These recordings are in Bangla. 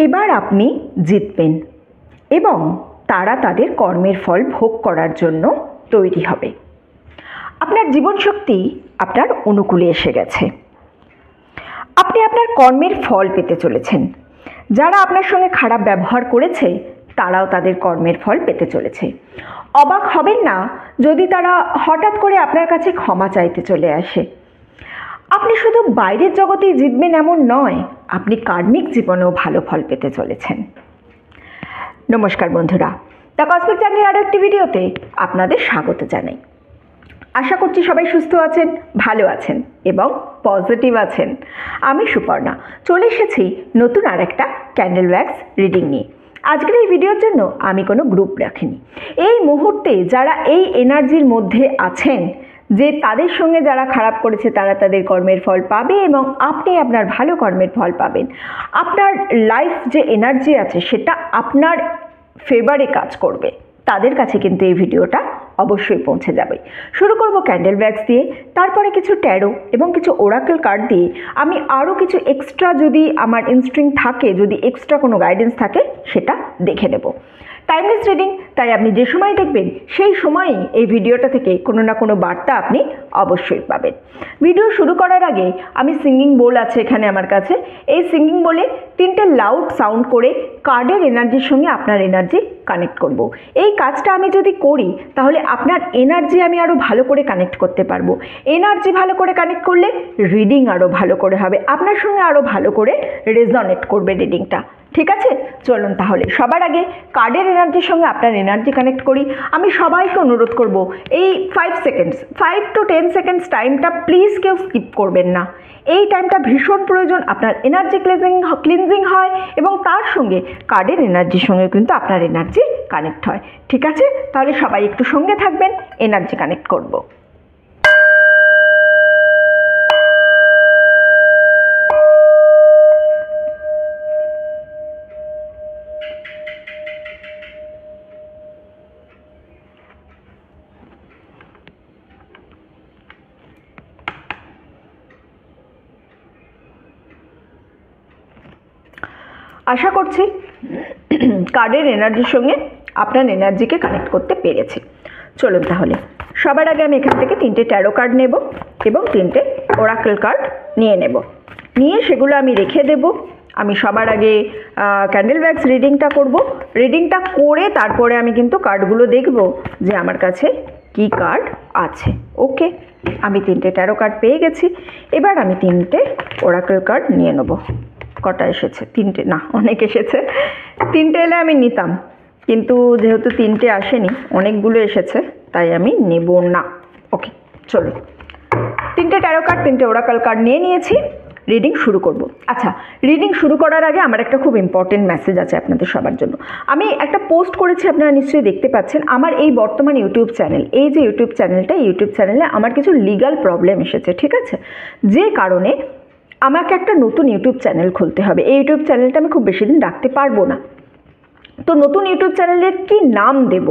এবার আপনি জিতবেন এবং তারা তাদের কর্মের ফল ভোগ করার জন্য তৈরি হবে। আপনার জীবনশক্তি আপনার অনুকূলে এসে গেছে। আপনি আপনার কর্মের ফল পেতে চলেছেন। যারা আপনার সঙ্গে খারাপ ব্যবহার করেছে তারাও তাদের কর্মের ফল পেতে চলেছে। অবাক হবেন না যদি তারা হঠাৎ করে আপনার কাছে ক্ষমা চাইতে চলে আসে। আপনি শুধু বাইরের জগতেই জিতবেন এমন নয়, আপনি কার্মিক জীবনেও ভালো ফল পেতে চলেছেন। নমস্কার বন্ধুরা, দ্য কসমিক জার্নির আরও একটি ভিডিওতে আপনাদের স্বাগত জানাই। আশা করছি সবাই সুস্থ আছেন, ভালো আছেন এবং পজিটিভ আছেন। আমি সুপর্ণা চলে এসেছি নতুন আর একটা ক্যান্ডেল ওয়্যাক্স রিডিং নিয়ে। আজকের এই ভিডিওর জন্য আমি কোনো গ্রুপ রাখিনি। এই মুহূর্তে যারা এই এনার্জির মধ্যে আছেন যে তাদের সঙ্গে যারা খারাপ করেছে তারা তাদের কর্মের ফল পাবে এবং আপনি আপনার ভালো কর্মের ফল পাবেন। আপনার লাইফ যে এনার্জি আছে সেটা আপনার ফেভারে কাজ করবে, তাদের কাছে কিন্তু এই ভিডিওটা অবশ্যই পৌঁছে যাবে। শুরু করব ক্যান্ডেল ওয়্যাক্স দিয়ে, তারপরে কিছু ট্যারো এবং কিছু ওরাকেল কার্ড দিয়ে আমি আরও কিছু এক্সট্রা যদি আমার ইনস্ট্রিং থাকে, যদি এক্সট্রা কোনো গাইডেন্স থাকে সেটা দেখে নেব। টাইমলেস রিডিং, তাই আপনি যে সময় দেখবেন সেই সময়ই এই ভিডিওটা থেকে কোনো না কোনো বার্তা আপনি অবশ্যই পাবেন। ভিডিও শুরু করার আগে আমি সিঙ্গিং বোল আছে এখানে আমার কাছে, এই সিঙ্গিং বোলে 3টে লাউড সাউন্ড করে কার্ডের এনার্জির সঙ্গে আপনার এনার্জি কানেক্ট করব। এই কাজটা আমি যদি করি তাহলে আপনার এনার্জি আমি আরও ভালো করে কানেক্ট করতে পারবো। এনার্জি ভালো করে কানেক্ট করলে রিডিং আরও ভালো করে হবে, আপনার সঙ্গে আরও ভালো করে রেজনেট করবে রিডিংটা। ঠিক আছে, চলুন তাহলে সবার আগে কার্ডের এনার্জির সঙ্গে আপনার এনার্জি কানেক্ট করি। আমি সবাইকে অনুরোধ করব এই 5 to 10 সেকেন্ডস টাইমটা প্লিজ কেউ স্কিপ করবেন না। এই টাইমটা ভীষণ প্রয়োজন, আপনার এনার্জি ক্লিনজিং হয় এবং তার সঙ্গে কার্ডের এনার্জির সঙ্গে কিন্তু আপনার এনার্জি কানেক্ট হয়। ঠিক আছে, তাহলে সবাই একটু সঙ্গে থাকবেন, এনার্জি কানেক্ট করব। আশা করছি কার্ডের এনার্জির সঙ্গে আপনার এনার্জিকে কানেক্ট করতে পেরেছি। চলুন তাহলে সবার আগে আমি এখান থেকে 3টে ট্যারো কার্ড নেব এবং 3টে ওরাকেল কার্ড নিয়ে নেব, নিয়ে সেগুলো আমি রেখে দেব। আমি সবার আগে ক্যান্ডেল ওয়্যাক্স রিডিংটা করব। রিডিংটা করে তারপরে আমি কিন্তু কার্ডগুলো দেখব যে আমার কাছে কি কার্ড আছে। ওকে, আমি 3টে ট্যারো কার্ড পেয়ে গেছি। এবার আমি 3টে ওরাকেল কার্ড নিয়ে নেব। কটা এসেছে? 3টে না, অনেক এসেছে। 3টে এলে আমি নিতাম, কিন্তু যেহেতু 3টে আসেনি, অনেকগুলো এসেছে, তাই আমি নেব না। ওকে, চলো 3টে ট্যারো কার্ড 3টে ওরাকেল কার্ড নিয়ে নিয়েছি। রিডিং শুরু করব। আচ্ছা, রিডিং শুরু করার আগে আমার একটা খুব ইম্পর্টেন্ট মেসেজ আছে আপনাদের সবার জন্য। আমি একটা পোস্ট করেছি, আপনারা নিশ্চয়ই দেখতে পাচ্ছেন। আমার এই বর্তমান ইউটিউব চ্যানেল, এই যে ইউটিউব চ্যানেলটা, ইউটিউব চ্যানেলে আমার কিছু লিগাল প্রবলেম এসেছে। ঠিক আছে, যে কারণে আমাকে একটা নতুন ইউটিউব চ্যানেল খুলতে হবে। এই ইউটিউব চ্যানেলটা আমি খুব বেশি দিন রাখতে পারবো না। তো নতুন ইউটিউব চ্যানেলের কি নাম দেব,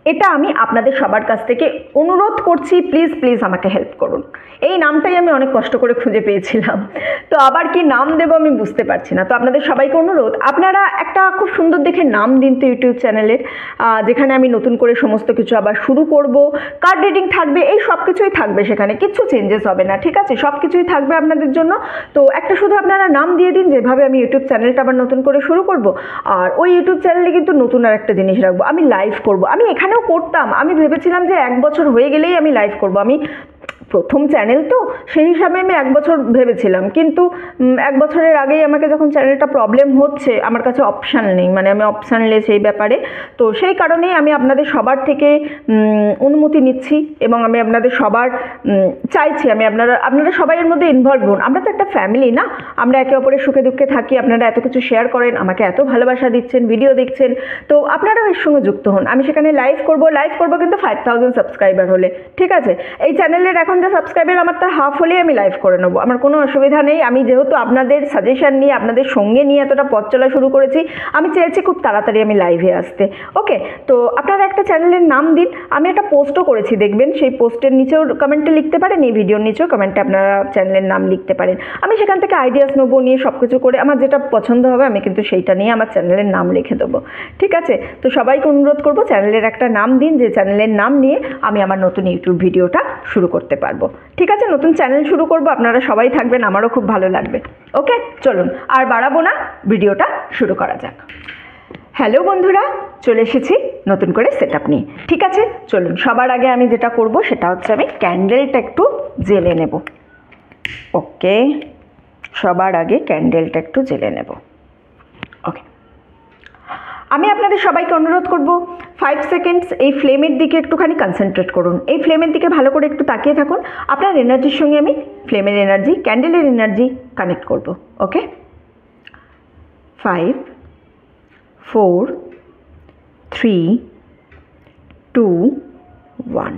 এটা আমি আপনাদের সবার কাছ থেকে অনুরোধ করছি, প্লিজ প্লিজ আমাকে হেল্প করুন। এই নামটাই আমি অনেক কষ্ট করে খুঁজে পেয়েছিলাম, তো আবার কি নাম দেব আমি বুঝতে পারছি না। তো আপনাদের সবাইকে অনুরোধ, আপনারা একটা খুব সুন্দর দেখে নাম দিন তো ইউটিউব চ্যানেলের, যেখানে আমি নতুন করে সমস্ত কিছু আবার শুরু করব। কার্ড রিডিং থাকবে, এই সব কিছুই থাকবে, সেখানে কিচ্ছু চেঞ্জেস হবে না। ঠিক আছে, সব কিছুই থাকবে আপনাদের জন্য। তো একটা শুধু আপনারা নাম দিয়ে দিন, যেভাবে আমি ইউটিউব চ্যানেলটা আবার নতুন করে শুরু করব। আর ওই ইউটিউব চ্যানেলে কিন্তু নতুন আর একটা জিনিস রাখবো, আমি লাইভ করব। আমি এখানেও করতাম, আমি ভেবেছিলাম যে 1 বছর হয়ে গেলেই আমি লাইভ করব। আমি প্রথম চ্যানেল তো, সেই হিসাবে আমি 1 বছর ভেবেছিলাম, কিন্তু 1 বছরের আগেই আমাকে যখন চ্যানেলটা প্রবলেম হচ্ছে, আমার কাছে অপশান নেই, মানে আমি অপশানলেস এই ব্যাপারে। তো সেই কারণেই আমি আপনাদের সবার থেকে অনুমতি নিচ্ছি এবং আমি আপনাদের সবার চাইছি, আমি আপনারা সবাই এর মধ্যে ইনভলভ হন। আমরা তো একটা ফ্যামিলি না, আমরা একে অপরের সুখে দুঃখে থাকি। আপনারা এত কিছু শেয়ার করেন, আমাকে এত ভালোবাসা দিচ্ছেন, ভিডিও দেখছেন, তো আপনারাও এর সঙ্গে যুক্ত হন। আমি সেখানে লাইভ করব কিন্তু 5000 সাবস্ক্রাইবার হলে। ঠিক আছে, এই চ্যানেলের এখন চ্যানেলটা সাবস্ক্রাইবার আমার তার হাফ হলেই আমি লাইভ করে নেবো, আমার কোনো অসুবিধা নেই। আমি যেহেতু আপনাদের সাজেশন নিয়ে আপনাদের সঙ্গে নিয়ে এতটা পথ চলা শুরু করেছি, আমি চেয়েছি খুব তাড়াতাড়ি আমি লাইভে আসতে। ওকে, তো আপনারা একটা চ্যানেলের নাম দিন। আমি একটা পোস্টও করেছি, দেখবেন সেই পোস্টের নিচেও কমেন্টে লিখতে পারেন, এই ভিডিওর নিচেও কমেন্টে আপনারা চ্যানেলের নাম লিখতে পারেন। আমি সেখান থেকে আইডিয়াস নেবো, নিয়ে সব কিছু করে আমার যেটা পছন্দ হবে আমি কিন্তু সেইটা নিয়ে আমার চ্যানেলের নাম লিখে দেবো। ঠিক আছে, তো সবাইকে অনুরোধ করবো চ্যানেলের একটা নাম দিন, যে চ্যানেলের নাম নিয়ে আমি আমার নতুন ইউটিউব ভিডিওটা শুরু করতে পারবো। ঠিক আছে, নতুন চ্যানেল শুরু করব, আপনারা সবাই থাকবেন, আমারও খুব ভালো লাগবে। ওকে, চলুন আর বাড়াবো না, ভিডিওটা শুরু করা যাক। হ্যালো বন্ধুরা, চলে এসেছি নতুন করে সেটআপ নিয়ে। ঠিক আছে, চলুন। সবার আগে আমি যেটা করব সেটা হচ্ছে আমি ক্যান্ডেলটা একটু জেলে নেব। ওকে, সবার আগে ক্যান্ডেলটা একটু জেলে নেব। ওকে, আমি আপনাদের সবাইকে অনুরোধ করব 5 সেকেন্ডস এই ফ্লেমের দিকে একটুখানি কনসেন্ট্রেট করুন। এই ফ্লেমের দিকে ভালো করে একটু তাকিয়ে থাকুন। আপনার এনার্জির সঙ্গে আমি ফ্লেমের এনার্জি, ক্যান্ডেলের এনার্জি কানেক্ট করব। ওকে, 5 4 3 2 1।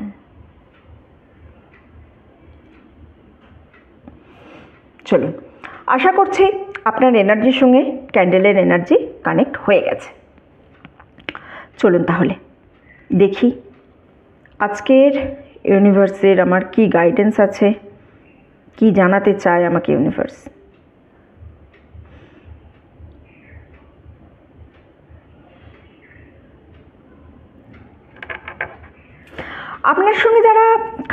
চলুন, আশা করছি আপনার এনার্জির সঙ্গে ক্যান্ডেলের এনার্জি কানেক্ট হয়ে গেছে। চলুন তাহলে দেখি আজকের ইউনিভার্সের আমার কি গাইডেন্স আছে, কি জানাতে চায় আমাকে ইউনিভার্স। আপনার সঙ্গে যারা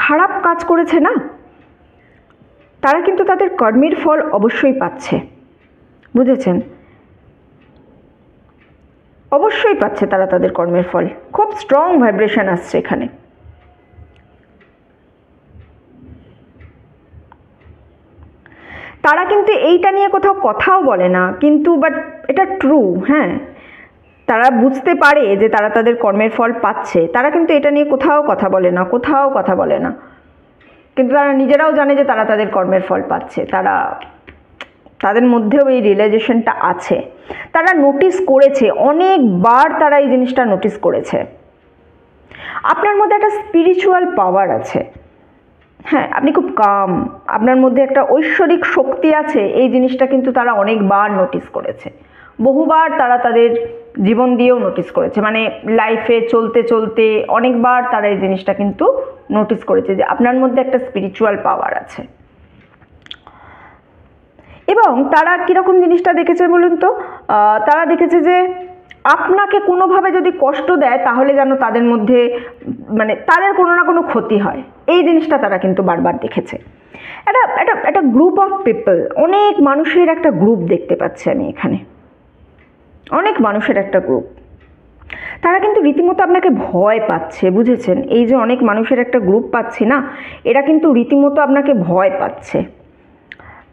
খারাপ কাজ করেছে না, তারা কিন্তু তাদের কর্মের ফল অবশ্যই পাচ্ছে, বুঝেছেন? অবশ্যই পাচ্ছে তারা তাদের কর্মের ফল। খুব স্ট্রং ভাইব্রেশন আসছে এখানে। তারা কিন্তু এইটা নিয়ে কোথাও কথাও বলে না, কিন্তু বাট এটা ট্রু। হ্যাঁ, তারা বুঝতে পারে যে তারা তাদের কর্মের ফল পাচ্ছে, তারা কিন্তু এটা নিয়ে কোথাও কথা বলে না, কোথাও কথা বলে না, কিন্তু তারা নিজেরাও জানে যে তারা তাদের কর্মের ফল পাচ্ছে। তাদের মধ্যেও এই রিয়েলাইজেশনটা আছে, তারা নোটিস করেছে, অনেকবার তারা এই জিনিসটা নোটিস করেছে। আপনার মধ্যে একটা স্পিরিচুয়াল পাওয়ার আছে। হ্যাঁ, আপনি খুব কাম, আপনার মধ্যে একটা ঐশ্বরিক শক্তি আছে, এই জিনিসটা কিন্তু তারা অনেকবার নোটিস করেছে। বহুবার তারা তাদের জীবন দিয়েও নোটিস করেছে, মানে লাইফে চলতে চলতে অনেকবার তারা এই জিনিসটা কিন্তু নোটিস করেছে যে আপনার মধ্যে একটা স্পিরিচুয়াল পাওয়ার আছে। এবং তারা কীরকম জিনিসটা দেখেছে বলুন তো? তারা দেখেছে যে আপনাকে কোনোভাবে যদি কষ্ট দেয় তাহলে যেন তাদের মধ্যে মানে তাদের কোনো না কোনো ক্ষতি হয়, এই জিনিসটা তারা কিন্তু বারবার দেখেছে। একটা গ্রুপ অফ পিপল, অনেক মানুষের একটা গ্রুপ দেখতে পাচ্ছি আমি এখানে, অনেক মানুষের একটা গ্রুপ। তারা কিন্তু রীতিমতো আপনাকে ভয় পাচ্ছে, বুঝেছেন? এই যে অনেক মানুষের একটা গ্রুপ পাচ্ছি না, এরা কিন্তু রীতিমতো আপনাকে ভয় পাচ্ছে।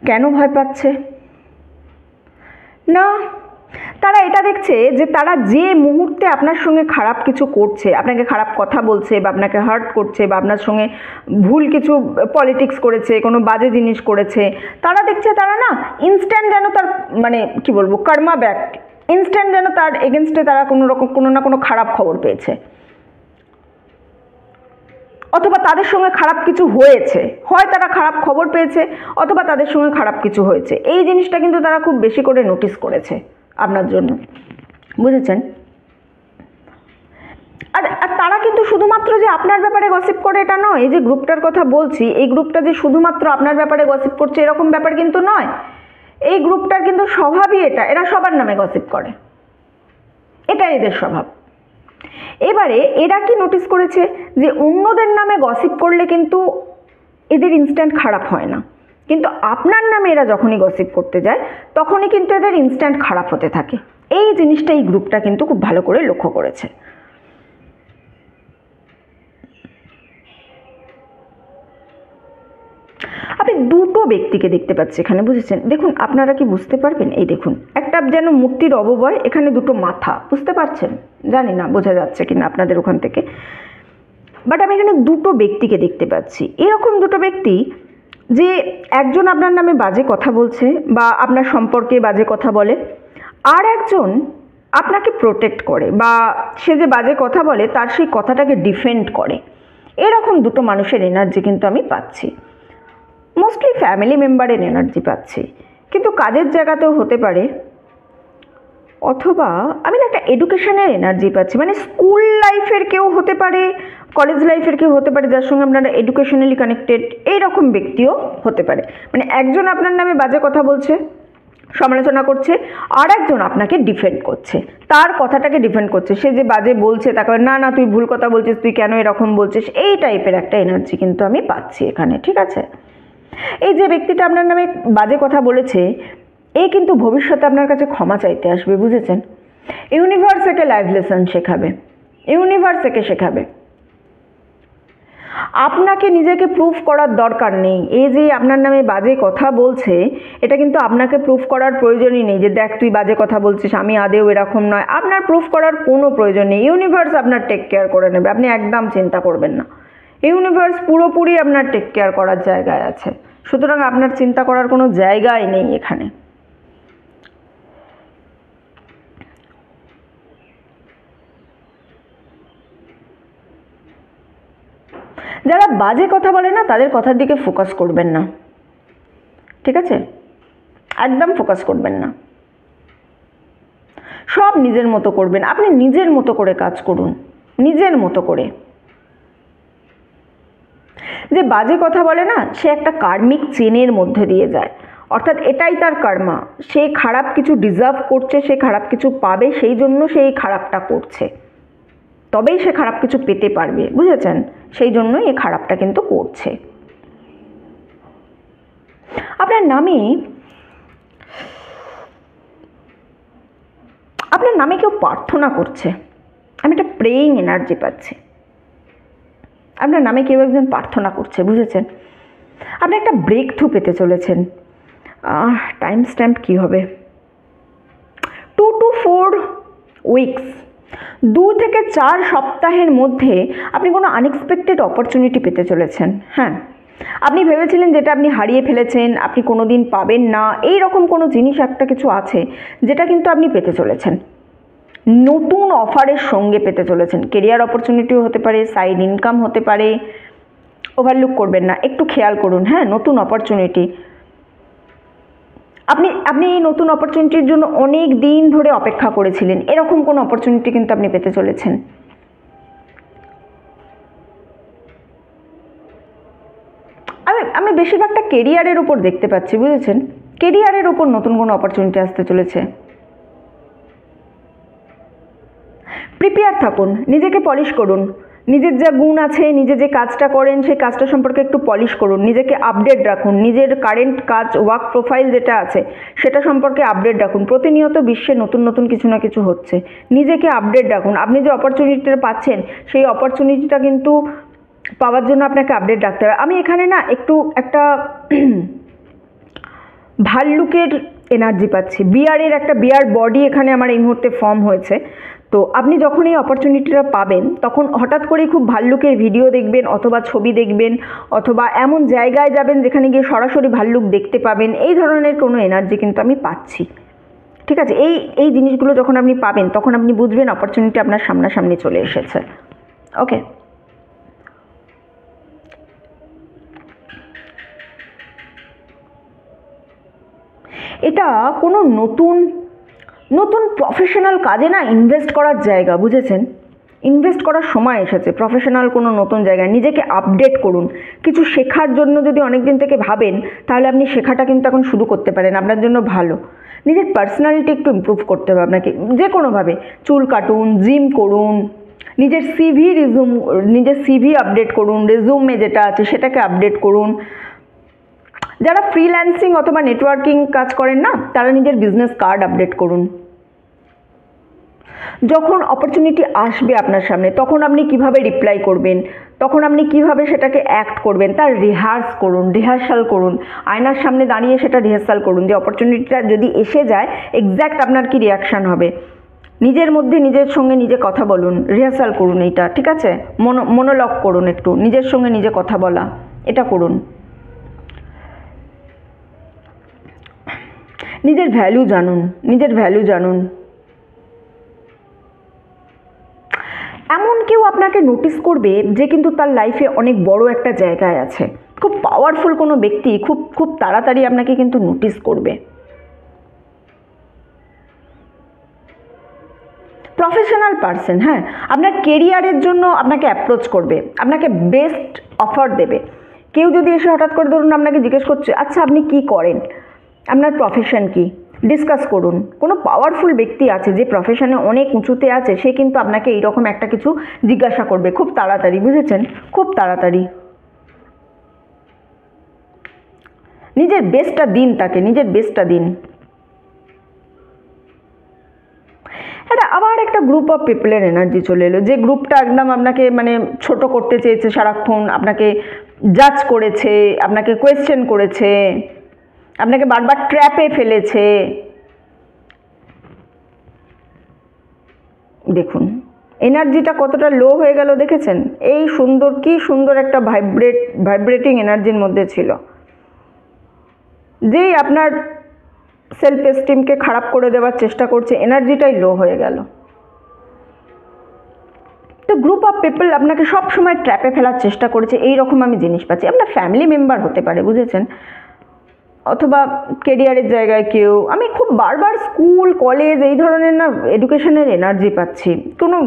কেন ভয় পাচ্ছে? না, তারা এটা দেখছে যে তারা যে মুহূর্তে আপনার সঙ্গে খারাপ কিছু করছে, আপনাকে খারাপ কথা বলছে বা আপনাকে হার্ট করছে বা আপনার সঙ্গে ভুল কিছু পলিটিক্স করেছে, কোনো বাজে জিনিস করেছে, তারা দেখছে তারা না ইনস্ট্যান্ট যেন তার মানে কি বলবো কর্মা ব্যাক, ইনস্ট্যান্ট যেন তার এগেনস্টে তারা কোনো না কোনো খারাপ খবর পেয়েছে, অথবা তাদের সঙ্গে খারাপ কিছু হয়েছে। হয় তারা খারাপ খবর পেয়েছে অথবা তাদের সঙ্গে খারাপ কিছু হয়েছে। এই জিনিসটা কিন্তু তারা খুব বেশি করে নোটিস করেছে আপনার জন্য, বুঝেছেন? আর তারা কিন্তু শুধুমাত্র যে আপনার ব্যাপারে গসিপ করে এটা নয়। এই যে গ্রুপটার কথা বলছি, এই গ্রুপটা যে শুধুমাত্র আপনার ব্যাপারে গসিপ করছে এরকম ব্যাপার কিন্তু নয়। এই গ্রুপটার কিন্তু স্বভাবই এটা, এরা সবার নামে গসিপ করে, এটাই এদের স্বভাব। এবারে এরা কি নোটিস করেছে যে অন্যদের নামে গসিপ করলে কিন্তু এদের ইনস্ট্যান্ট খারাপ হয় না, কিন্তু আপনার নামে এরা যখনই গসিপ করতে যায় তখনই কিন্তু এদের ইনস্ট্যান্ট খারাপ হতে থাকে। এই জিনিসটা এই গ্রুপটা কিন্তু খুব ভালো করে লক্ষ্য করেছে। আপনি দুটো ব্যক্তিকে দেখতে পাচ্ছি এখানে, বুঝেছেন? দেখুন, আপনারা কি বুঝতে পারবেন? এই দেখুন, একটা যেন মূর্তির অবয়ব, এখানে দুটো মাথা, বুঝতে পারছেন? জানি না বোঝা যাচ্ছে কিনা আপনাদের ওখান থেকে, বাট আমি এখানে দুটো ব্যক্তিকে দেখতে পাচ্ছি। এরকম দুটো ব্যক্তি যে একজন আপনার নামে বাজে কথা বলছে বা আপনার সম্পর্কে বাজে কথা বলে, আর একজন আপনাকে প্রোটেক্ট করে বা সে যে বাজে কথা বলে তার সেই কথাটাকে ডিফেন্ড করে। এরকম দুটো মানুষের এনার্জি কিন্তু আমি পাচ্ছি। মোস্টলি ফ্যামিলি মেম্বারের এনার্জি পাচ্ছি, কিন্তু কাজের জায়গাতেও হতে পারে, অথবা আমি না একটা এডুকেশনের এনার্জি পাচ্ছি, মানে স্কুল লাইফের কেউ হতে পারে, কলেজ লাইফের কেউ হতে পারে, যার সঙ্গে আপনারা এডুকেশনালি কানেক্টেড, এইরকম ব্যক্তিও হতে পারে। মানে একজন আপনার নামে বাজে কথা বলছে, সমালোচনা করছে, আর একজন আপনাকে ডিফেন্ড করছে, তার কথাটাকে ডিফেন্ড করছে। সে যে বাজে বলছে তাকে না না তুই ভুল কথা বলছিস, তুই কেন এরকম বলছিস, এই টাইপের একটা এনার্জি কিন্তু আমি পাচ্ছি এখানে। ঠিক আছে, এই যে ব্যক্তিটা আপনার নামে বাজে কথা বলেছে, এ কিন্তু ভবিষ্যতে আপনার কাছে ক্ষমা চাইতে আসবে, বুঝেছেন? ইউনিভার্স একে লাইফ লেসন শেখাবে, ইউনিভার্স একে শেখাবে। আপনাকে নিজেকে প্রুফ করার দরকার নেই। এই যে আপনার নামে বাজে কথা বলছে, এটা কিন্তু আপনাকে প্রুফ করার প্রয়োজনই নেই যে দেখ তুই বাজে কথা বলছিস, আমি আদেও এরকম নয়। আপনার প্রুফ করার কোনো প্রয়োজন নেই, ইউনিভার্স আপনার টেক কেয়ার করে নেবে, আপনি একদম চিন্তা করবেন না। ইউনিভার্স পুরোপুরি আপনার টেক কেয়ার করার জায়গায় আছে, সুতরাং আপনার চিন্তা করার কোনো জায়গাই নেই এখানে। যারা বাজে কথা বলে না, তাদের কথার দিকে ফোকাস করবেন না, ঠিক আছে? একদম ফোকাস করবেন না, সব নিজের মতো করবেন। আপনি নিজের মতো করে কাজ করুন, নিজের মতো করে। যে বাজে কথা বলে না, সে একটা কার্মিক চেনের মধ্যে দিয়ে যায়, অর্থাৎ এটাই তার কর্মা। সে খারাপ কিছু ডিজার্ভ করছে, সে খারাপ কিছু পাবে, সেই জন্য সে এই খারাপটা করছে, তবেই সে খারাপ কিছু পেতে পারবে, বুঝেছেন? সেই জন্যই এই খারাপটা কিন্তু করছে। আপনার নামে কেউ প্রার্থনা করছে, আমি একটা প্রেইং এনার্জি পাচ্ছি। আপনার নামে কেউ একজন প্রার্থনা করছে, বুঝেছেন? আপনি একটা ব্রেক থ্রু পেতে চলেছেন। টাইম স্ট্যাম্প কী হবে? 2 to 4 উইকস, 2 থেকে 4 সপ্তাহের মধ্যে আপনি কোনো আনএক্সপেক্টেড অপরচুনিটি পেতে চলেছেন। হ্যাঁ, আপনি ভেবেছিলেন যেটা আপনি হারিয়ে ফেলেছেন, আপনি কোনো দিন পাবেন না, এই রকম কোনো জিনিস একটা কিছু আছে যেটা কিন্তু আপনি পেতে চলেছেন, নতুন অফারের সঙ্গে পেতে চলেছেন। কেরিয়ার অপরচুনিটিও হতে পারে, সাইড ইনকাম হতে পারে, ওভারলুক করবেন না, একটু খেয়াল করুন। হ্যাঁ, নতুন অপরচুনিটি, আপনি এই নতুন অপরচুনিটির জন্য অনেক দিন ধরে অপেক্ষা করেছিলেন, এরকম কোনো অপরচুনিটি কিন্তু আপনি পেতে চলেছেন। আমি বেশিরভাগটা কেরিয়ারের উপর দেখতে পাচ্ছি, বুঝেছেন? কেরিয়ারের উপর নতুন কোনো অপরচুনিটি আসতে চলেছে। প্রিপেয়ার থাকুন, নিজেকে পলিশ করুন, নিজের যা গুণ আছে, নিজে যে কাজটা করেন সেই কাজটা সম্পর্কে একটু পলিশ করুন, নিজেকে আপডেট রাখুন, নিজের কারেন্ট কাজ ওয়ার্ক প্রোফাইল যেটা আছে সেটা সম্পর্কে আপডেট রাখুন। প্রতিনিয়ত বিশ্বে নতুন নতুন কিছু না কিছু হচ্ছে, নিজেকে আপডেট রাখুন। আপনি যে অপরচুনিটিটা পাচ্ছেন, সেই অপরচুনিটিটা কিন্তু পাওয়ার জন্য আপনাকে আপডেট রাখতে হবে। আমি এখানে না একটু একটা ভাল্লুকের এনার্জি পাচ্ছি, বিয়ারের একটা বিয়ার বডি এখানে আমার এই মুহূর্তে ফর্ম হয়েছে। তো আপনি যখন এই অপরচুনিটিটা পাবেন, তখন হঠাৎ করেই খুব ভাল্লুকের ভিডিও দেখবেন, অথবা ছবি দেখবেন, অথবা এমন জায়গায় যাবেন যেখানে গিয়ে সরাসরি ভাল্লুক দেখতে পাবেন, এই ধরনের কোনো এনার্জি কিন্তু আমি পাচ্ছি। ঠিক আছে, এই জিনিসগুলো যখন আপনি পাবেন, তখন আপনি বুঝবেন অপরচুনিটি আপনার সামনাসামনি চলে এসেছে। ওকে, এটা কোনো নতুন প্রফেশনাল কাজে না ইনভেস্ট করার জায়গা, বুঝেছেন? ইনভেস্ট করার সময় এসেছে প্রফেশনাল কোনো নতুন জায়গায়। নিজেকে আপডেট করুন, কিছু শেখার জন্য যদি অনেক দিন থেকে ভাবেন, তাহলে আপনি শেখাটা কিন্তু এখন শুরু করতে পারেন, আপনার জন্য ভালো। নিজের পার্সোনালিটি একটু ইমপ্রুভ করতে হবে আপনাকে, যে কোনোভাবে চুল কাটুন, জিম করুন, নিজের সিভি আপডেট করুন, রেজুমে যেটা আছে সেটাকে আপডেট করুন। যারা ফ্রিল্যান্সিং অথবা নেটওয়ার্কিং কাজ করেন না, তারা নিজের বিজনেস কার্ড আপডেট করুন। যখন অপরচুনিটি আসবে আপনার সামনে, তখন আপনি কিভাবে রিপ্লাই করবেন, তখন আপনি কিভাবে সেটাকে অ্যাক্ট করবেন, তার রিহার্সাল করুন। আয়নার সামনে দাঁড়িয়ে সেটা রিহার্সাল করুন যে অপরচুনিটিটা যদি এসে যায়, এক্স্যাক্ট আপনার কি রিয়াকশান হবে। নিজের মধ্যে নিজের সঙ্গে নিজে কথা বলুন, রিহার্সাল করুন এইটা, ঠিক আছে? মনোলগ করুন, একটু নিজের সঙ্গে নিজে কথা বলা, এটা করুন। নিজের ভ্যালু জানুন। এমন কেউ আপনাকে নোটিস করবে যে কিন্তু তার লাইফে অনেক বড় একটা জায়গায় আছে, খুব পাওয়ারফুল কোনো ব্যক্তি খুব খুব তাড়াতাড়ি আপনাকে কিন্তু নোটিস করবে। প্রফেশনাল পার্সন, হ্যাঁ, আপনার কেরিয়ারের জন্য আপনাকে অ্যাপ্রোচ করবে, আপনাকে বেস্ট অফার দেবে। কেউ যদি এসে হঠাৎ করে ধরুন আপনাকে জিজ্ঞেস করছে আচ্ছা আপনি কি করেন, আপনার প্রফেশন কি, ডিসকাস করুন। কোনো পাওয়ারফুল ব্যক্তি আছে যে প্রফেশনে অনেক উঁচুতে আছে, সে কিন্তু আপনাকে এইরকম একটা কিছু জিজ্ঞাসা করবে খুব তাড়াতাড়ি, বুঝেছেন, খুব তাড়াতাড়ি। নিজের বেস্টটা দিন তাকে, নিজের বেস্টটা দিন। এটা আবার একটা গ্রুপ অফ পিপলের এনার্জি চলে এলো, যে গ্রুপটা একদম আপনাকে মানে ছোট করতে চেয়েছে, সারাক্ষণ আপনাকে জাজ করেছে, আপনাকে কোয়েশ্চেন করেছে, আপনাকে বারবার ট্র্যাপে ফেলেছে। দেখুন এনার্জিটা কতটা লো হয়ে গেল দেখেছেন? এই সুন্দর, কি সুন্দর একটা ভাইব্রেটিং এনার্জির মধ্যে ছিল, যেই আপনার সেলফ এস্টিমকে খারাপ করে দেওয়ার চেষ্টা করছে, এনার্জিটাই লো হয়ে গেল। তো গ্রুপ অফ পিপল আপনাকে সব সময় ট্র্যাপে ফেলার চেষ্টা করেছে, এই রকম আমি জিনিস পাচ্ছি। আপনার ফ্যামিলি মেম্বার হতে পারে, বুঝেছেন, অথবা কেরিয়ারের জায়গায় কেউ। আমি খুব বারবার স্কুল কলেজ এই ধরনের না এডুকেশনের এনার্জি পাচ্ছি। কোনো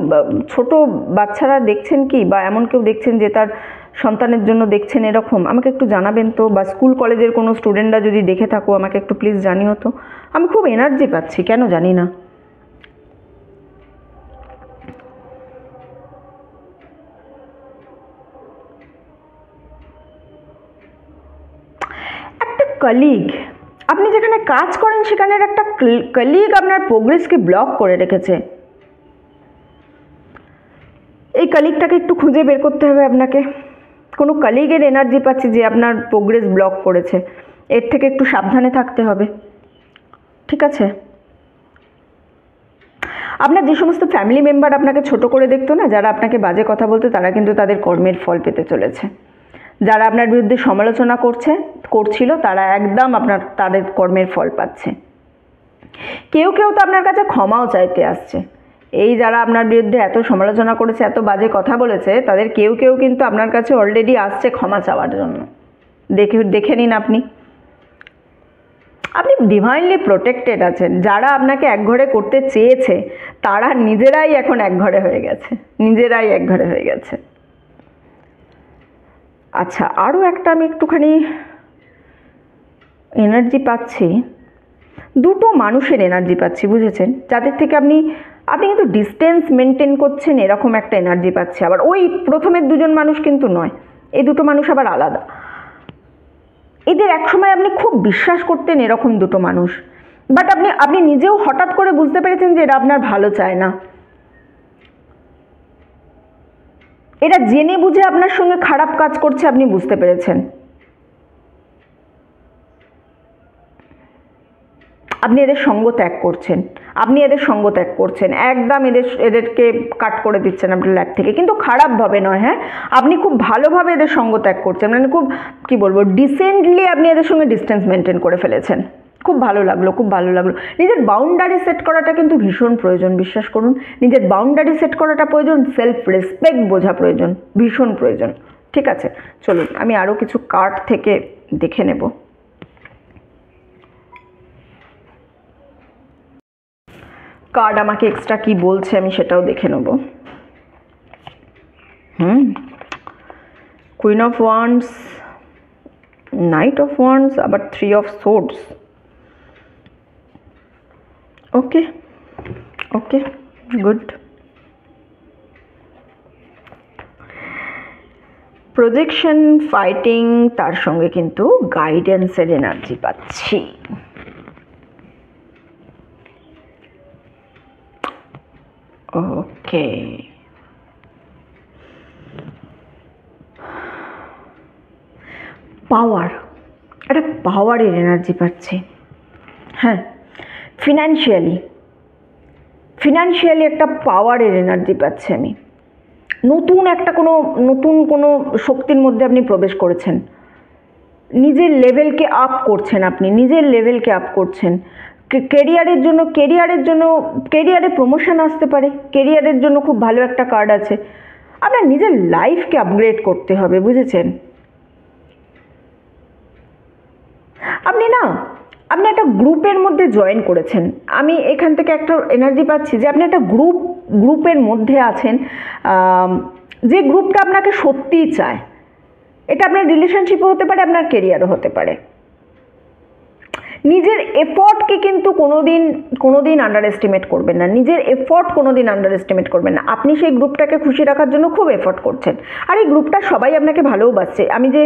ছোট বাচ্চারা দেখছেন কি, বা এমন কেউ দেখছেন যে তার সন্তানের জন্য দেখছেন এরকম, আমাকে একটু জানাবেন তো। বা স্কুল কলেজের কোনো স্টুডেন্টরা যদি দেখে থাকো আমাকে একটু প্লিজ জানিও তো। আমি খুব এনার্জি পাচ্ছি, কেন জানি না। একটা কলিগ, আপনি যেখানে কাজ করেন সেখানের একটা কলিগ আপনার প্রোগ্রেসকে ব্লক করে রেখেছে। এই কলিগটাকে একটু খুঁজে বের করতে হবে আপনাকে। কোনো কলিগের এনার্জি পাচ্ছি যে আপনার প্রোগ্রেস ব্লক করেছে, এর থেকে একটু সাবধানে থাকতে হবে, ঠিক আছে? আপনার যে সমস্ত ফ্যামিলি মেম্বার আপনাকে ছোট করে দেখতো না, যারা আপনাকে বাজে কথা বলতো, তারা কিন্তু তাদের কর্মের ফল পেতে চলেছে। যারা আপনার বিরুদ্ধে সমালোচনা করছিল তারা একদম তাদের কর্মের ফল পাচ্ছে। কেউ কেউ তো আপনার কাছে ক্ষমাও চাইতে আসছে। এই যারা আপনার বিরুদ্ধে এত সমালোচনা করেছে, এত বাজে কথা বলেছে, তাদের কেউ কেউ কিন্তু আপনার কাছে অলরেডি আসছে ক্ষমা চাওয়ার জন্য। দেখে নিন আপনি ডিভাইনলি প্রোটেক্টেড আছেন। যারা আপনাকে একঘরে করতে চেয়েছে তারা নিজেরাই এখন একঘরে হয়ে গেছে, আচ্ছা, আরও একটা আমি একটুখানি এনার্জি পাচ্ছি, দুটো মানুষের এনার্জি পাচ্ছি, বুঝেছেন, যাদের থেকে আপনি কিন্তু ডিস্টেন্স মেনটেন করছেন, এরকম একটা এনার্জি পাচ্ছি। আবার ওই প্রথমের দুজন মানুষ কিন্তু নয়, এই দুটো মানুষ আবার আলাদা। এদের একসময় আপনি খুব বিশ্বাস করতেন, এরকম দুটো মানুষ, বাট আপনি নিজেও হঠাৎ করে বুঝতে পেরেছেন যে এরা আপনার ভালো চায় না। এরা জেনে বুঝে আপনার সঙ্গে খারাপ কাজ করছে, আপনি বুঝতে পেরেছেন। আপনি এদের সঙ্গ ত্যাগ করছেন, একদম এদেরকে কাট করে দিচ্ছেন আপনার লাইফ থেকে, কিন্তু খারাপভাবে নয়, হ্যাঁ, আপনি খুব ভালোভাবে এদের সঙ্গ ত্যাগ করছেন, মানে খুব কি বলবো, ডিসেন্টলি আপনি এদের সঙ্গে ডিস্টেন্স মেনটেন করে ফেলেছেন। খুব ভালো লাগলো। নিজের বাউন্ডারি সেট করাটা কিন্তু ভীষণ প্রয়োজন, বিশ্বাস করুন, নিজের বাউন্ডারি সেট করাটা প্রয়োজন, সেলফ রেসপেক্ট বোঝা প্রয়োজন, ভীষণ প্রয়োজন। ঠিক আছে, চলুন আমি আরও কিছু কার্ড থেকে দেখে নেব। কার্ড আমাকে এক্সট্রা কি বলছে আমি সেটাও দেখে নেব। Queen of wands, night of wands, আবার 3 of swords. Okay, good. Projection, fighting, তার সঙ্গে কিন্তু গাইডেন্সের এনার্জি পাচ্ছি। ওকে, পাওয়ার, একটা পাওয়ারের এনার্জি পাচ্ছি। হ্যাঁ, ফিনান্সিয়ালি একটা পাওয়ারের এনার্জি পাচ্ছি আমি। নতুন কোনো শক্তির মধ্যে আপনি প্রবেশ করেছেন, নিজের লেভেলকে আপ করছেন, কেরিয়ারে প্রমোশন আসতে পারে, কেরিয়ারের জন্য খুব ভালো একটা কার্ড আছে। আপনার নিজের লাইফকে আপগ্রেড করতে হবে, বুঝেছেন? আপনি একটা গ্রুপের মধ্যে জয়েন করেছেন। আমি এখান থেকে একটা এনার্জি পাচ্ছি যে আপনি একটা গ্রুপের মধ্যে আছেন, যে গ্রুপটা আপনাকে সত্যিই চায়। এটা আপনার রিলেশনশিপও হতে পারে, আপনার কেরিয়ারও হতে পারে। নিজের এফর্টকে কিন্তু কোনোদিন আন্ডার এস্টিমেট করবেন না, নিজের এফর্ট কোনোদিন আন্ডার এস্টিমেট করবেন না। আপনি সেই গ্রুপটাকে খুশি রাখার জন্য খুব এফর্ট করছেন, আর এই গ্রুপটা সবাই আপনাকে ভালোবাসছে। আমি যে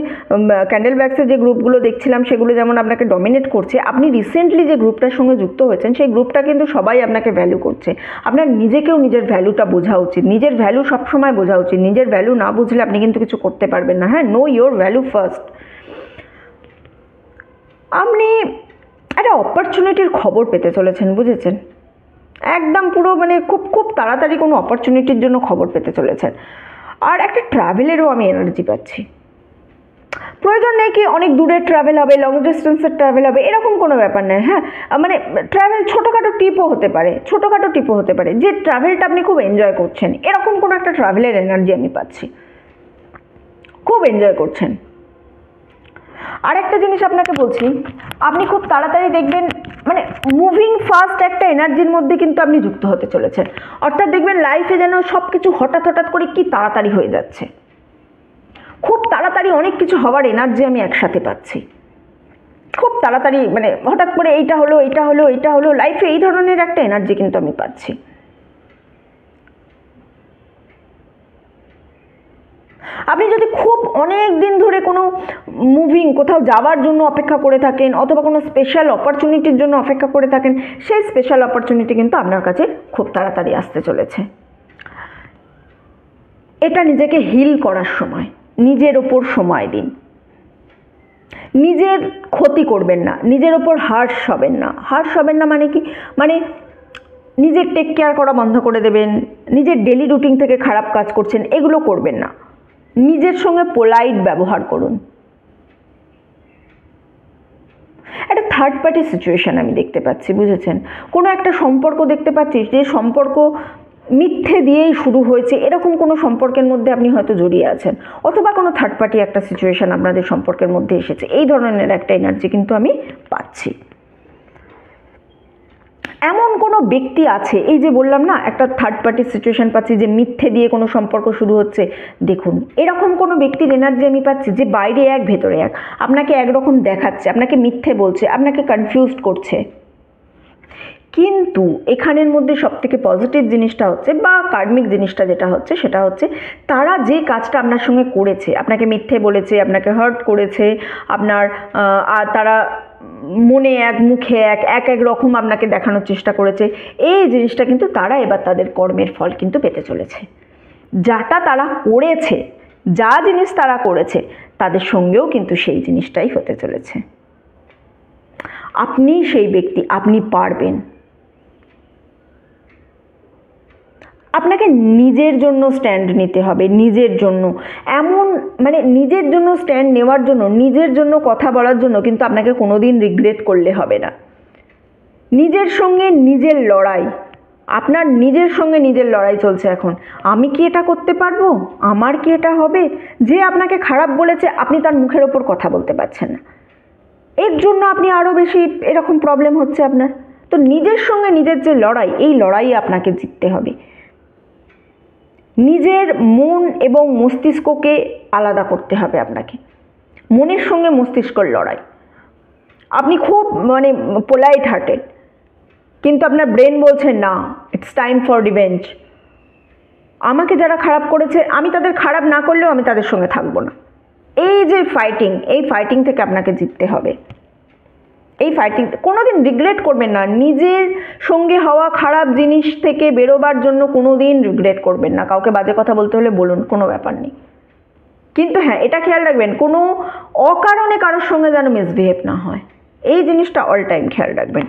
ক্যান্ডেল ব্যাগসের যে গ্রুপগুলো দেখছিলাম সেগুলো যেমন আপনাকে ডমিনেট করছে, আপনি রিসেন্টলি যে গ্রুপটার সঙ্গে যুক্ত হয়েছেন সেই গ্রুপটা কিন্তু সবাই আপনাকে ভ্যালু করছে। আপনার নিজেকেও নিজের ভ্যালুটা বোঝা উচিত, নিজের ভ্যালু সবসময় বোঝা উচিত। নিজের ভ্যালু না বুঝলে আপনি কিন্তু কিছু করতে পারবেন না। হ্যাঁ, নো ইয়োর ভ্যালু ফার্স্ট। আপনি একটা অপরচুনিটির খবর পেতে চলেছেন, বুঝেছেন? একদম পুরো খুব তাড়াতাড়ি কোনো অপরচুনিটির জন্য খবর পেতে চলেছেন। আর একটা ট্রাভেলেরও আমি এনার্জি পাচ্ছি। প্রয়োজন নেই কি অনেক দূরের ট্রাভেল হবে, লং ডিস্টেন্সের ট্রাভেল হবে, এরকম কোনো ব্যাপার নেই। হ্যাঁ, ট্রাভেল ছোটোখাটো টিপও হতে পারে, যে ট্রাভেলটা আপনি খুব এনজয় করছেন, এরকম কোনো একটা ট্রাভেলের এনার্জি আমি পাচ্ছি, খুব এনজয় করছেন। আর একটা জিনিস আপনাকে বলছি, আপনি খুব তাড়াতাড়ি দেখবেন মুভিং ফাস্ট একটা এনার্জির মধ্যে কিন্তু আপনি যুক্ত হতে চলেছেন। অর্থাৎ দেখবেন লাইফে যেন সব কিছু হঠাৎ করে কি তাড়াতাড়ি হয়ে যাচ্ছে, খুব তাড়াতাড়ি অনেক কিছু হওয়ার এনার্জি আমি একসাথে পাচ্ছি। খুব তাড়াতাড়ি হঠাৎ করে এইটা হলো লাইফে, এই ধরনের একটা এনার্জি কিন্তু আমি পাচ্ছি। আপনি যদি খুব অনেক দিন ধরে কোনো কোথাও যাওয়ার জন্য অপেক্ষা করে থাকেন, অথবা কোনো স্পেশাল অপরচুনিটির জন্য অপেক্ষা করে থাকেন, সেই স্পেশাল অপরচুনিটি কিন্তু আপনার কাছে খুব তাড়াতাড়ি আসতে চলেছে। এটা নিজেকে হিল করার সময়, নিজের ওপর সময় দিন, নিজের ক্ষতি করবেন না, নিজের ওপর হার্শ হবেন না। মানে কি, নিজের টেক কেয়ার করা বন্ধ করে দেবেন, নিজের ডেলি রুটিন থেকে খারাপ কাজ করছেন এগুলো করবেন না। নিজের সঙ্গে পোলাইট ব্যবহার করুন। একটা থার্ড পার্টি সিচুয়েশন আমি দেখতে পাচ্ছি, বুঝেছেন? কোনো একটা সম্পর্ক দেখতে পাচ্ছি, যে সম্পর্ক মিথ্যে দিয়েই শুরু হয়েছে, এরকম কোনো সম্পর্কের মধ্যে আপনি হয়তো জড়িয়ে আছেন, অথবা কোনো থার্ড পার্টি একটা সিচুয়েশন আপনাদের সম্পর্কের মধ্যে এসেছে, এই ধরনের একটা এনার্জি কিন্তু আমি পাচ্ছি। এমন কোনো ব্যক্তি আছে, এই যে বললাম না একটা থার্ড পার্টি সিচুয়েশন পাচ্ছি, যে মিথ্যে দিয়ে কোনো সম্পর্ক শুরু হচ্ছে, দেখুন এরকম কোনো ব্যক্তির এনার্জি আমি পাচ্ছি, যে বাইরে এক ভেতরে এক, আপনাকে একরকম দেখাচ্ছে, আপনাকে মিথ্যে বলছে, আপনাকে কনফিউজড করছে। কিন্তু এখানের মধ্যে সবথেকে পজিটিভ জিনিসটা হচ্ছে, বা কার্মিক জিনিসটা যেটা হচ্ছে, সেটা হচ্ছে তারা যে কাজটা আপনার সঙ্গে করেছে, আপনাকে মিথ্যে বলেছে, আপনাকে হার্ট করেছে, আর তারা মনে এক মুখে এক রকম আপনাকে দেখানোর চেষ্টা করেছে, এই জিনিসটা কিন্তু তারা এবার তাদের কর্মের ফল কিন্তু পেতে চলেছে। যা জিনিস তারা করেছে তাদের সঙ্গেও কিন্তু সেই জিনিসটাই হতে চলেছে। আপনি সেই ব্যক্তি, আপনি পারবেন। আপনাকে নিজের জন্য স্ট্যান্ড নিতে হবে, নিজের জন্য নিজের জন্য স্ট্যান্ড নেওয়ার জন্য, নিজের জন্য কথা বলার জন্য কিন্তু আপনাকে কোনোদিন রিগ্রেট করলে হবে না। নিজের সঙ্গে নিজের লড়াই, আপনার নিজের সঙ্গে নিজের লড়াই চলছে এখন। আমি কি এটা করতে পারবো, আমার কি এটা হবে? যে আপনাকে খারাপ বলেছে আপনি তার মুখের ওপর কথা বলতে পারছেন না, এর জন্য আপনি আরও বেশি এরকম প্রবলেম হচ্ছে আপনার। তো নিজের সঙ্গে নিজের যে লড়াই, এই লড়াইয়ে আপনাকে জিততে হবে। নিজের মন এবং মস্তিষ্ককে আলাদা করতে হবে আপনাকে, মনের সঙ্গে মস্তিষ্কর লড়াই। আপনি খুব পোলাইট হার্টেড, কিন্তু আপনার ব্রেন বলছে না, ইটস টাইম ফর রিভেঞ্জ। আমাকে যারা খারাপ করেছে, আমি তাদের খারাপ না করলেও আমি তাদের সঙ্গে থাকবো না। এই যে এই ফাইটিং থেকে আপনাকে জিততে হবে। এই ফাইটিং কোনোদিন রিগ্রেট করবেন না। নিজের সঙ্গে হওয়া খারাপ জিনিস থেকে বেরোবার জন্য কোনোদিন রিগ্রেট করবেন না। কাউকে বাজে কথা বলতে হলে বলুন, কোনো ব্যাপার নেই। কিন্তু হ্যাঁ, এটা খেয়াল রাখবেন, কোনো অকারণে কারোর সঙ্গে যেন মিসবিহেভ না হয়, এই জিনিসটা অল টাইম খেয়াল রাখবেন।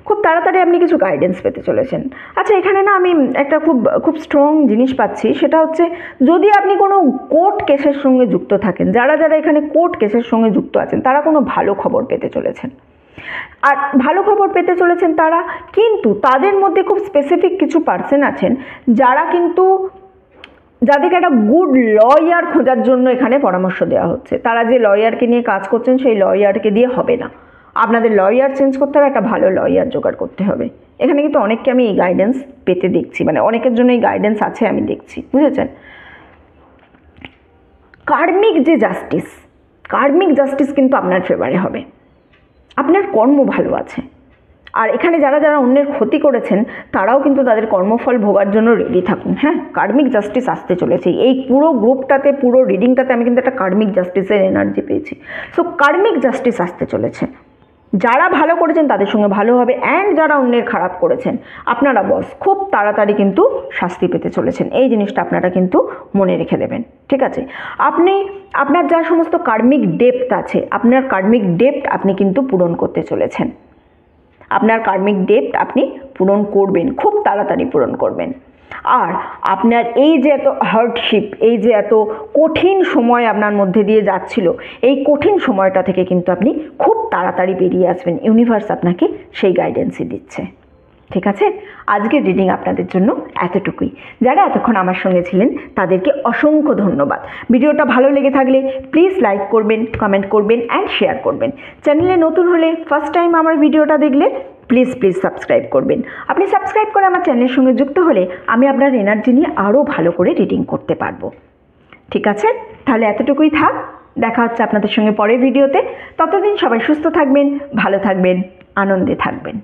খুব তাড়াতাড়ি আপনি কিছু গাইডেন্স পেতে চলেছেন। আচ্ছা, এখানে না আমি একটা খুব স্ট্রং জিনিস পাচ্ছি, সেটা হচ্ছে যদি আপনি কোনো কোর্ট কেসের সঙ্গে যুক্ত থাকেন, যারা এখানে কোর্ট কেসের সঙ্গে যুক্ত আছেন, তারা কোনো ভালো খবর পেতে চলেছেন। আর ভালো খবর পেতে চলেছেন তারা, কিন্তু তাদের মধ্যে খুব স্পেসিফিক কিছু পার্সন আছেন যারা কিন্তু যাদেরকে একটা গুড লয়ার খোঁজার জন্য এখানে পরামর্শ দেওয়া হচ্ছে। তারা যে লয়ারকে নিয়ে কাজ করছেন সেই লয়ারকে দিয়ে হবে না, আপনাদের লয়ার চেঞ্জ করতে হবে, একটা ভালো লয়ার জোগাড় করতে হবে। এখানে কিন্তু অনেককে আমি এই গাইডেন্স পেতে দেখছি, মানে অনেকের জন্য এই গাইডেন্স আছে আমি দেখছি, বুঝেছেন। কার্মিক যে জাস্টিস, কার্মিক জাস্টিস কিন্তু আপনার ফেভারে হবে, আপনার কর্ম ভালো আছে। আর এখানে যারা যারা অন্যের ক্ষতি করেছেন তারাও কিন্তু তাদের কর্মফল ভোগার জন্য রেডি থাকুন। হ্যাঁ, কার্মিক জাস্টিস আসতে চলেছে এই পুরো গ্রুপটাতে, পুরো রিডিংটাতে আমি কিন্তু একটা কার্মিক জাস্টিসের এনার্জি পেয়েছি। সো কার্মিক জাস্টিস আসতে চলেছে, যারা ভালো করেছেন তাদের সঙ্গে ভালো হবে, অ্যান্ড যারা অন্যের খারাপ করেছেন আপনারা বস খুব তাড়াতাড়ি কিন্তু শাস্তি পেতে চলেছেন। এই জিনিসটা আপনারা কিন্তু মনে রেখে দেবেন, ঠিক আছে। আপনি আপনার যা সমস্ত কার্মিক ডেপ্ট আছে, আপনার কার্মিক ডেপ্ট আপনি কিন্তু পূরণ করতে চলেছেন। আপনার কার্মিক ডেপ্ট আপনি পূরণ করবেন, খুব তাড়াতাড়ি পূরণ করবেন। আর আপনার এই যে এত হার্ডশিপ, এই যে এত কঠিন সময় আপনার মধ্যে দিয়ে যাচ্ছিল, এই কঠিন সময়টা থেকে কিন্তু আপনি খুব তাড়াতাড়ি বেরিয়ে আসবেন। ইউনিভার্স আপনাকে সেই গাইডেন্সই দিচ্ছে, ঠিক আছে। আজকের রিডিং আপনাদের জন্য এতটুকুই। যারা এতক্ষণ আমার সঙ্গে ছিলেন তাদেরকে অসংখ্য ধন্যবাদ। ভিডিওটা ভালো লেগে থাকলে প্লিজ লাইক করবেন, কমেন্ট করবেন অ্যান্ড শেয়ার করবেন। চ্যানেলে নতুন হলে, ফার্স্ট টাইম আমার ভিডিওটা দেখলে প্লিজ সাবস্ক্রাইব করবেন। আপনি সাবস্ক্রাইব করে আমার চ্যানেলের সঙ্গে যুক্ত হলে আমি আপনার এনার্জি নিয়ে আরও ভালো করে রিডিং করতে পারবো, ঠিক আছে। তাহলে এতটুকুই থাক, দেখা হচ্ছে আপনাদের সঙ্গে পরের ভিডিওতে। ততদিন সবাই সুস্থ থাকবেন, ভালো থাকবেন, আনন্দে থাকবেন।